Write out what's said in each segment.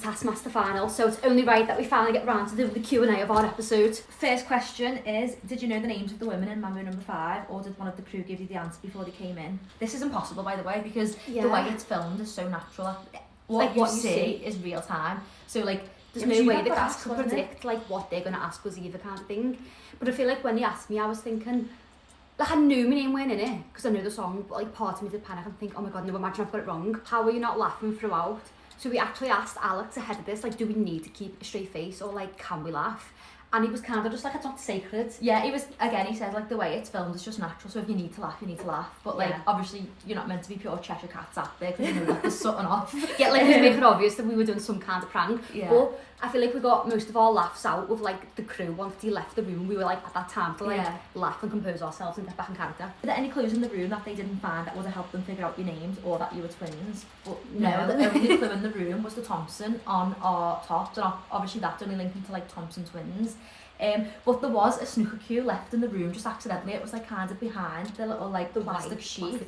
Taskmaster final, so it's only right that we finally get round to the Q&A of our episode. First question is, did you know the names of the women in Mambo number 5, or did one of the crew give you the answer before they came in? This is impossible, by the way, because the way it's filmed is so natural. What you see is real time. So like, there's no way the cast could predict like what they're going to ask us either, kind of thing. But I feel like when they asked me, I was thinking, like, I knew my name weren't in it because I know the song, but like part of me did panic and think, oh my god, no, imagine I've got it wrong. How are you not laughing throughout? So we actually asked Alex ahead of this, like, do we need to keep a straight face or like can we laugh? And he was kind of just like, it's not sacred. Yeah, he was, again, he said like the way it's filmed is just natural, so if you need to laugh, you need to laugh. But like, obviously, you're not meant to be pure Cheshire Cats out there because you know that there's something off. Yeah, like, it make it obvious that we were doing some kind of prank. Yeah. But I feel like we got most of our laughs out with like the crew once he left the room. We were like at that time to like laugh and compose ourselves and get back in character. Were there any clues in the room that they didn't find that would have helped them figure out your names or that you were twins? But no, the only clue in the room was the Thompson on our tops, and obviously that's only linking to like Thompson twins. But there was a snooker cue left in the room just accidentally. It was like kind of behind the little like the plastic sheet.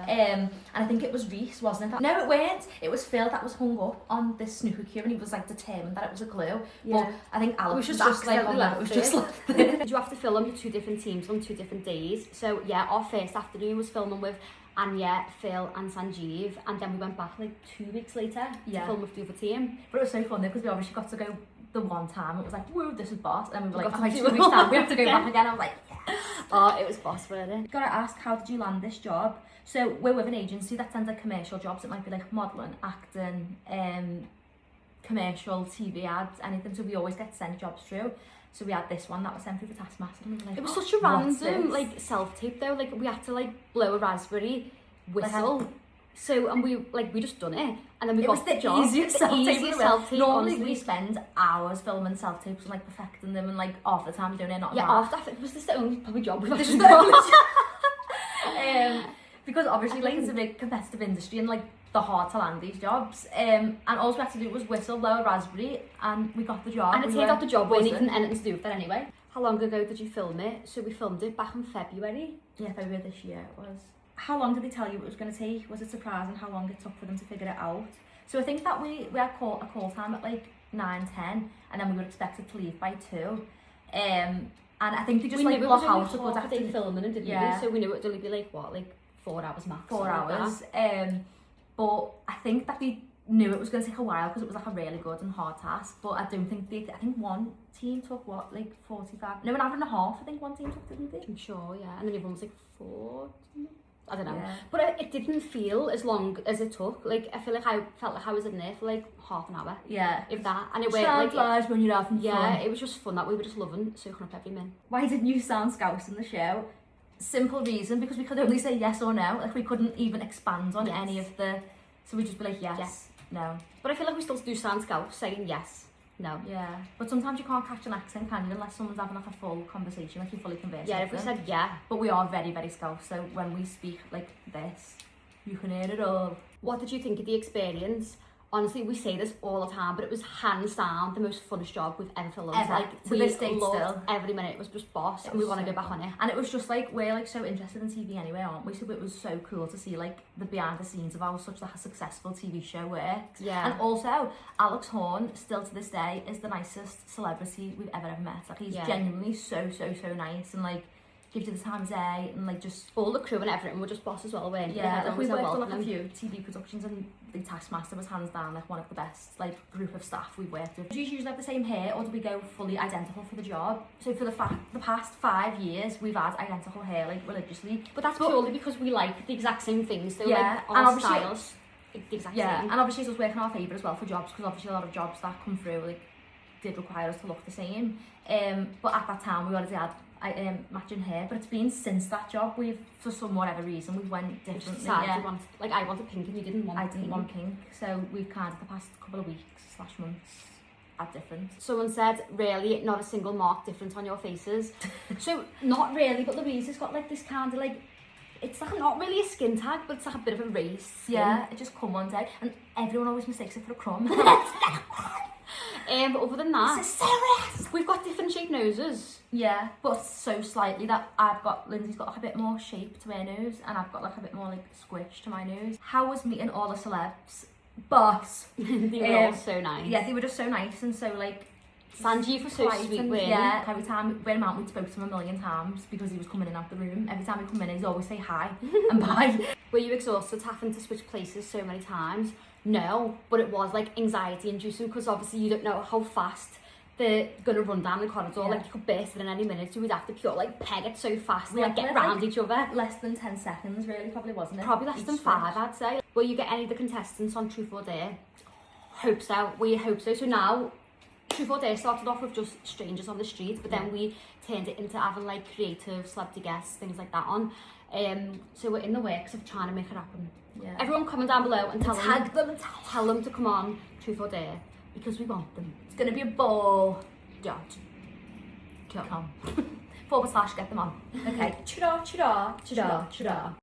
And I think it was Reese, wasn't it? No, it weren't. It was Phil that was hung up on this snooker cue, and he was like determined that it was a clue. Yeah. But I think Alex was just like, it was just like. Did you have to film 2 different teams on 2 different days? So yeah, our first afternoon was filming with Anya, Phil and Sanjeev, and then we went back like 2 weeks later to film with the other team. But it was so fun because we obviously got to go the one time. It was like, whoa, this is boss. And we were like, oh, 2 weeks time, we have to go back again. I was like, yes. Oh, it was boss, wasn't it? Gotta ask, how did you land this job? So we're with an agency that sends like commercial jobs. It might be like modelling, acting, commercial, TV ads, anything. So we always get sent jobs through. So we had this one that was sent through the Taskmaster, and we were like, it was such a random like self-tape though. Like we had to like blow a raspberry whistle. Like, so, and we just done it, and then we got the job. Easiest self-tape. Normally honestly. we spend hours filming self-tapes and like perfecting them, and like half the time doing it, not after was this the only probably job we've actually done? Because obviously like it's a big competitive industry and like they're hard to land these jobs. And all we had to do was whistle, blow a raspberry, and we got the job. And it turned out the job wasn't even anything to do with that anyway. How long ago did you film it? So we filmed it back in February. Yeah, February this year it was. How long did they tell you it was going to take? Was it surprising how long it took for them to figure it out? So I think that we had a call time at like 9:10, and then we were expected to leave by 2. And I think they just like block out a good afternoon filming it, didn't we? So we knew it would only be like what, like 4 hours max. 4 hours. But I think that we knew it was going to take a while because it was like a really good and hard task. But I don't think I think one team took what, like 45? No, an hour and a half. I think one team took, didn't they? I'm sure, yeah. And then everyone was like 4. I don't know, but it didn't feel as long as it took. Like I feel like I felt like I was in there for like half an hour. Yeah, if that, and it went like when you're having fun. Yeah, it was just fun that we were just loving soaking up every minute. Why didn't you sound Scouse in the show? Simple reason, because we could only say yes or no. Like we couldn't even expand on any of the. So we just be like yes, no. But I feel like we still do sound Scouse saying yes. No. Yeah, but sometimes you can't catch an accent, can you, unless someone's having like a full conversation, like you fully converse. Yeah, if we said yeah. But we are very, very Scouse, so when we speak like this, you can hear it all. What did you think of the experience? Honestly, we say this all the time, but it was hands down the most funnest job we've ever filmed. Like, to this day still. Every minute, it was just boss, and we want to go back on it. And it was just like, we're like so interested in TV anyway, aren't we? So it was so cool to see like the behind the scenes of how such like a successful TV show works. Yeah. And also, Alex Horne, still to this day, is the nicest celebrity we've ever met. Like he's genuinely so nice, and like gives you the time of day, and like just all the crew and everything were just boss as well, weren't they? Yeah, like we worked on like a few TV productions, and the Taskmaster was hands down like one of the best like group of staff we worked with. Do you usually have the same hair, or do we go fully identical for the job? So for the past 5 years, we've had identical hair like religiously. But that's purely because we like the exact same things. So like our styles, the exact same. And obviously it was working in our favour as well for jobs, because obviously a lot of jobs that come through like did require us to look the same. But at that time we already had matching hair, but it's been since that job we've, for some whatever reason, we went differently. I wanted pink and you didn't want I didn't want pink, so we've kind of the past couple of weeks / months had different. Someone said, really, not a single mark difference on your faces. So not really, but Louise has got like this kind of like, it's like not really a skin tag, but it's like a bit of a raised skin. Yeah, it just come one day, and everyone always mistakes it for a crumb. But other than that, this is serious. We've got different shaped noses. Yeah, but so slightly that Lindsay's got like a bit more shape to her nose, and I've got like a bit more like squish to my nose. How was meeting all the celebs But They were all so nice. yeah, they were just so nice and so like Sanjeev was so polite sweet, and, weren't yeah, every time we went out, we spoke to him a million times because he was coming in and out the room. Every time we come in, he'd always say hi and bye. Were you exhausted having to switch places so many times? No, but it was like anxiety inducing because obviously you don't know how fast they're gonna run down the corridor. Yeah. Like you could burst it in any minute, so we'd have to pure like peg it so fast and Yeah, like get like, round each other. Less than 10 seconds, really, probably, wasn't it? Probably less Each than switch. 5, I'd say. Will you get any of the contestants on Truth or Dare? Hope so. We hope so. So now, Truth or Dare started off with just strangers on the street, but then we turned it into having like creative celebrity guests, things like that on. So we're in the works of trying to make it happen. Yeah. Everyone comment down below and Tag them. tell them to come on Truth or Dare because we want them. It's going to be a ball. Yeah. Come. / get them on. Okay. Chida, chida, chida, chida.